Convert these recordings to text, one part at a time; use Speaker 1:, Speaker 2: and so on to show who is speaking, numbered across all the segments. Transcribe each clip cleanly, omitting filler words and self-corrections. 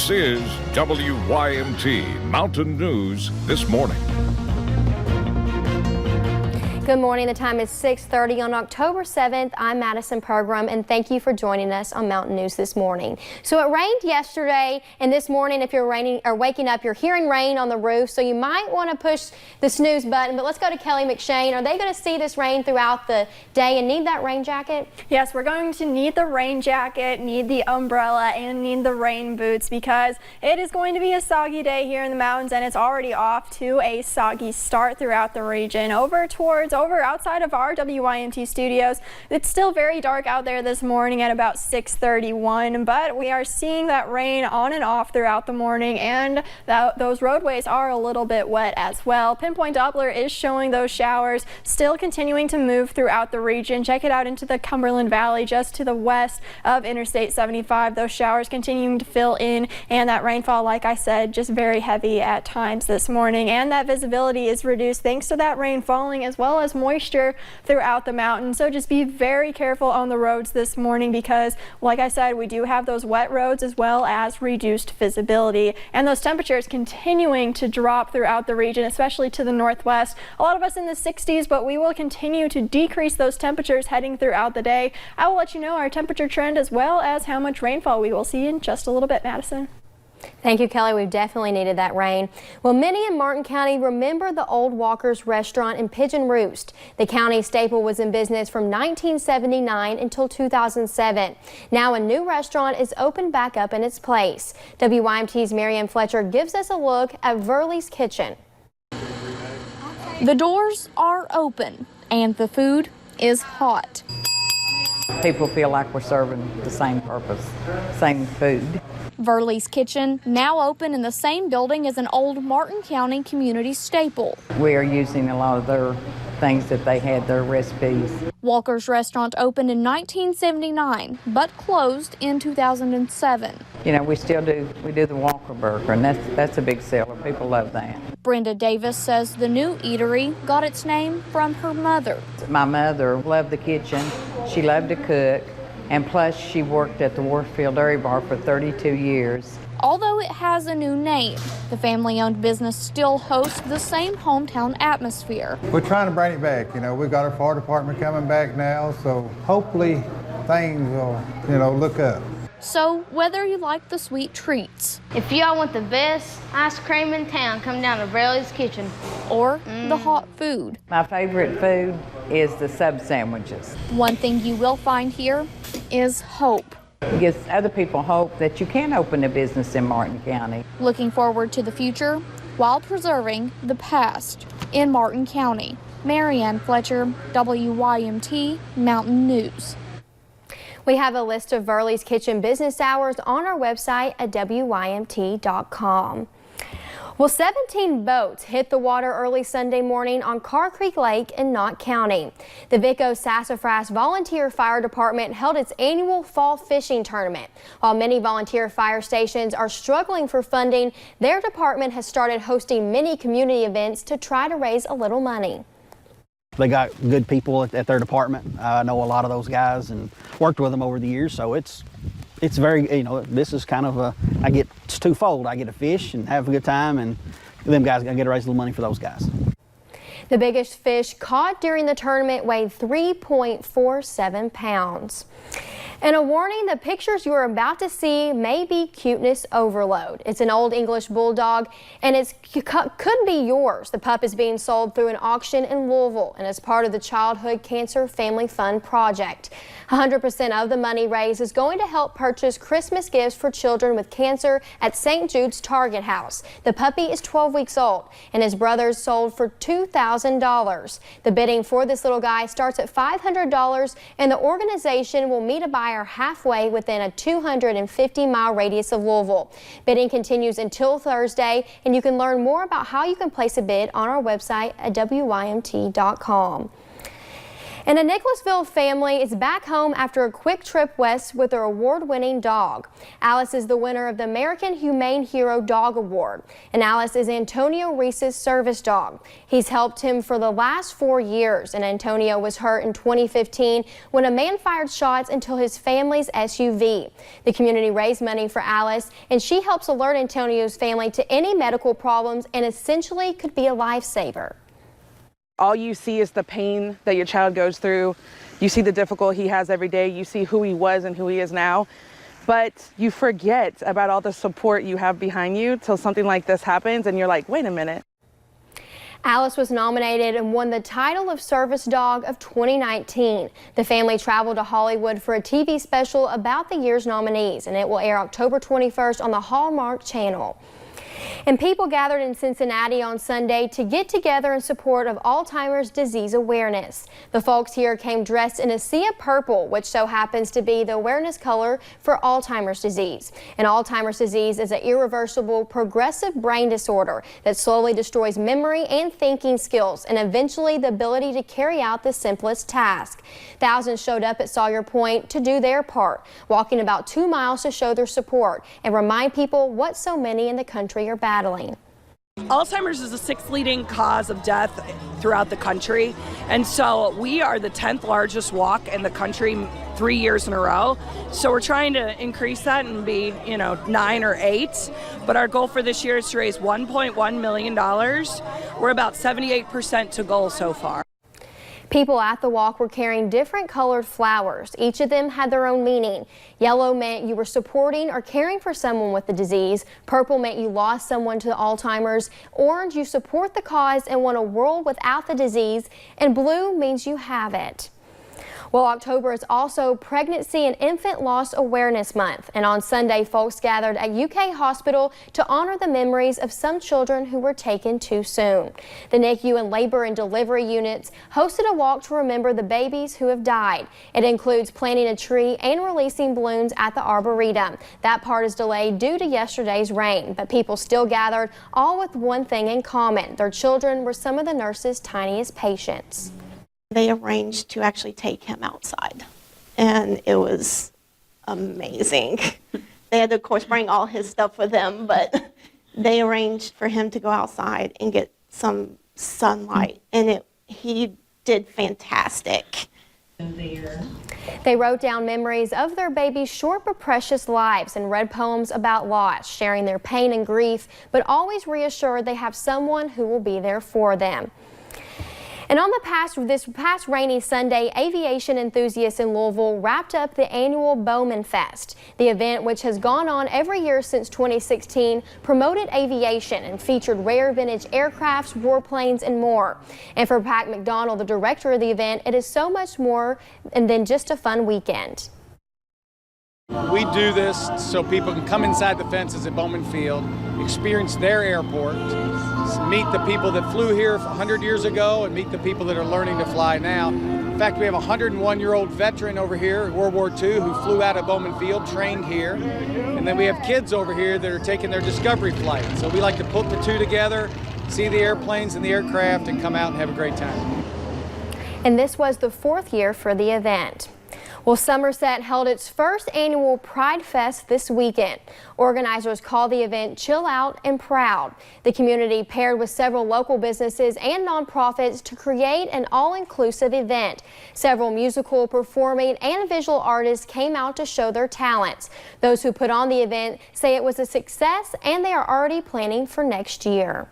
Speaker 1: This is WYMT Mountain News This Morning.
Speaker 2: Good morning. The time is 6:30 on October 7th. I'm Madison Pergram, and thank you for joining us on Mountain News This Morning. So it rained yesterday, and this morning, if you're waking up, you're hearing rain on the roof, so you might want to push the snooze button. But let's go to Kelly McShane. Are they going to see this rain throughout the day and need that rain jacket?
Speaker 3: Yes, we're going to need the rain jacket, need the umbrella, and need the rain boots because it is going to be a soggy day here in the mountains, and it's already off to a soggy start throughout the region. Over outside of our WYMT studios, it's still very dark out there this morning at about 6:31, but we are seeing that rain on and off throughout the morning, and those roadways are a little bit wet as well. Pinpoint Doppler is showing those showers still continuing to move throughout the region. Check it out into the Cumberland Valley just to the west of Interstate 75. Those showers continuing to fill in, and that rainfall, like I said, just very heavy at times this morning, and that visibility is reduced thanks to that rain falling as well as moisture throughout the mountain. So just be very careful on the roads this morning because, like I said, we do have those wet roads as well as reduced visibility, and those temperatures continuing to drop throughout the region, especially to the northwest. A lot of us in the 60s, but we will continue to decrease those temperatures heading throughout the day. I will let you know our temperature trend as well as how much rainfall we will see in just a little bit. Madison.
Speaker 2: Thank you, Kelly. We've definitely needed that rain. Well, many in Martin County remember the old Walker's Restaurant in Pigeon Roost. The county staple was in business from 1979 until 2007. Now a new restaurant is opened back up in its place. WYMT's Marianne Fletcher gives us a look at Verley's Kitchen.
Speaker 4: The doors are open and the food is hot.
Speaker 5: People feel like we're serving the same purpose, same food.
Speaker 4: Verley's Kitchen, now open in the same building as an old Martin County community staple.
Speaker 5: We are using a lot of their things that they had, their recipes.
Speaker 4: Walker's Restaurant opened in 1979, but closed in 2007.
Speaker 5: You know, we do the Walker Burger, and that's a big seller. People love that.
Speaker 4: Brenda Davis says the new eatery got its name from her mother.
Speaker 5: My mother loved the kitchen. She loved to cook. And plus, she worked at the Warfield Dairy Bar for 32 years.
Speaker 4: Although it has a new name, the family-owned business still hosts the same hometown atmosphere.
Speaker 6: We're trying to bring it back. You know, we've got our fire department coming back now, so hopefully things will, look up.
Speaker 4: So, whether you like the sweet treats,
Speaker 7: if y'all want the best ice cream in town, come down to Verley's Kitchen.
Speaker 4: Or the hot food.
Speaker 5: My favorite food is the sub sandwiches.
Speaker 4: One thing you will find here is hope.
Speaker 5: It gives other people hope that you can open a business in Martin County.
Speaker 4: Looking forward to the future while preserving the past in Martin County. Marianne Fletcher, WYMT Mountain News.
Speaker 2: We have a list of Verley's Kitchen business hours on our website at WYMT.com. Well, 17 boats hit the water early Sunday morning on Carr Creek Lake in Knott County. The Vico Sassafras Volunteer Fire Department held its annual fall fishing tournament. While many volunteer fire stations are struggling for funding, their department has started hosting many community events to try to raise a little money.
Speaker 8: They got good people at their department. I know a lot of those guys and worked with them over the years, so it's very, this is kind of it's twofold. I get to fish and have a good time, and them guys, I get to raise a little money for those guys.
Speaker 2: The biggest fish caught during the tournament weighed 3.47 pounds. And a warning, the pictures you are about to see may be cuteness overload. It's an old English bulldog, and it could be yours. The pup is being sold through an auction in Louisville and is part of the Childhood Cancer Family Fund project. 100% of the money raised is going to help purchase Christmas gifts for children with cancer at St. Jude's Target House. The puppy is 12 weeks old, and his brothers sold for $2,000. The bidding for this little guy starts at $500, and the organization will meet a buyer halfway within a 250-mile radius of Louisville. Bidding continues until Thursday, and you can learn more about how you can place a bid on our website at WYMT.com. And a Nicholasville family is back home after a quick trip west with their award-winning dog. Alice is the winner of the American Humane Hero Dog Award, and Alice is Antonio Reese's service dog. He's helped him for the last 4 years, and Antonio was hurt in 2015 when a man fired shots into his family's SUV. The community raised money for Alice, and she helps alert Antonio's family to any medical problems and essentially could be a lifesaver.
Speaker 9: All you see is the pain that your child goes through. You see the difficulty he has every day. You see who he was and who he is now. But you forget about all the support you have behind you till something like this happens and you're like, wait a minute.
Speaker 2: Alice was nominated and won the title of Service Dog of 2019. The family traveled to Hollywood for a TV special about the year's nominees, and it will air October 21st on the Hallmark Channel. And people gathered in Cincinnati on Sunday to get together in support of Alzheimer's disease awareness. The folks here came dressed in a sea of purple, which so happens to be the awareness color for Alzheimer's disease. And Alzheimer's disease is an irreversible progressive brain disorder that slowly destroys memory and thinking skills and eventually the ability to carry out the simplest task. Thousands showed up at Sawyer Point to do their part, walking about 2 miles to show their support and remind people what so many in the country are battling.
Speaker 10: Alzheimer's is the 6th leading cause of death throughout the country, and so we are the 10th largest walk in the country 3 years in a row. So we're trying to increase that and be, 9 or 8. But our goal for this year is to raise $1.1 million. We're about 78% to goal so far.
Speaker 2: People at the walk were carrying different colored flowers. Each of them had their own meaning. Yellow meant you were supporting or caring for someone with the disease. Purple meant you lost someone to Alzheimer's. Orange, you support the cause and want a world without the disease. And blue means you have it. Well, October is also Pregnancy and Infant Loss Awareness Month, and on Sunday, folks gathered at UK Hospital to honor the memories of some children who were taken too soon. The NICU and labor and delivery units hosted a walk to remember the babies who have died. It includes planting a tree and releasing balloons at the Arboretum. That part is delayed due to yesterday's rain, but people still gathered, all with one thing in common. Their children were some of the nurses' tiniest patients.
Speaker 11: They arranged to actually take him outside, and it was amazing. They had to, of course, bring all his stuff with them, but they arranged for him to go outside and get some sunlight, and he did fantastic.
Speaker 2: They wrote down memories of their baby's short but precious lives and read poems about loss, sharing their pain and grief, but always reassured they have someone who will be there for them. And on this past rainy Sunday, aviation enthusiasts in Louisville wrapped up the annual Bowman Fest. The event, which has gone on every year since 2016, promoted aviation and featured rare vintage aircrafts, warplanes, and more. And for Pat McDonald, the director of the event, it is so much more than just a fun weekend.
Speaker 12: We do this so people can come inside the fences at Bowman Field, experience their airport, meet the people that flew here 100 years ago and meet the people that are learning to fly now. In fact, we have a 101-year-old veteran over here, World War II, who flew out of Bowman Field, trained here. And then we have kids over here that are taking their discovery flight. So we like to put the two together, see the airplanes and the aircraft, and come out and have a great time.
Speaker 2: And this was the 4th year for the event. Well, Somerset held its first annual Pride Fest this weekend. Organizers call the event Chill Out and Proud. The community paired with several local businesses and nonprofits to create an all-inclusive event. Several musical, performing, and visual artists came out to show their talents. Those who put on the event say it was a success and they are already planning for next year.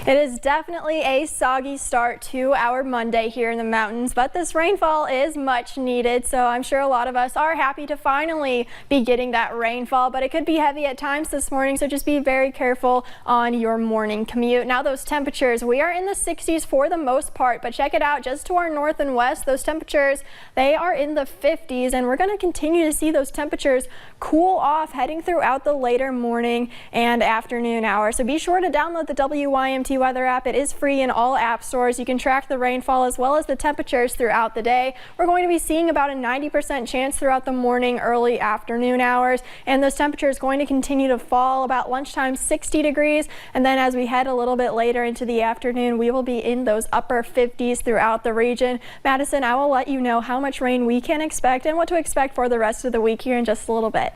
Speaker 3: It is definitely a soggy start to our Monday here in the mountains, but this rainfall is much needed, so I'm sure a lot of us are happy to finally be getting that rainfall, but it could be heavy at times this morning, so just be very careful on your morning commute. Now those temperatures, we are in the 60s for the most part, but check it out, just to our north and west, those temperatures, they are in the 50s, and we're going to continue to see those temperatures cool off heading throughout the later morning and afternoon hours. So be sure to download the WYMT WYMT weather app. It is free in all app stores. You can track the rainfall as well as the temperatures throughout the day. We're going to be seeing about a 90% chance throughout the morning, early afternoon hours, and those temperatures going to continue to fall. About lunchtime, 60 degrees, and then as we head a little bit later into the afternoon, we will be in those upper 50s throughout the region. Madison, I will let you know how much rain we can expect and what to expect for the rest of the week here in just a little bit.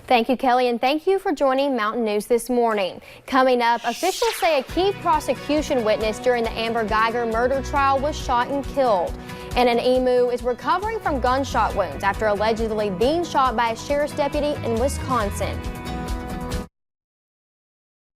Speaker 2: Thank you, Kelly, and thank you for joining Mountain News this morning. Coming up, officials say a key prosecution witness during the Amber Geiger murder trial was shot and killed. And an emu is recovering from gunshot wounds after allegedly being shot by a sheriff's deputy in Wisconsin.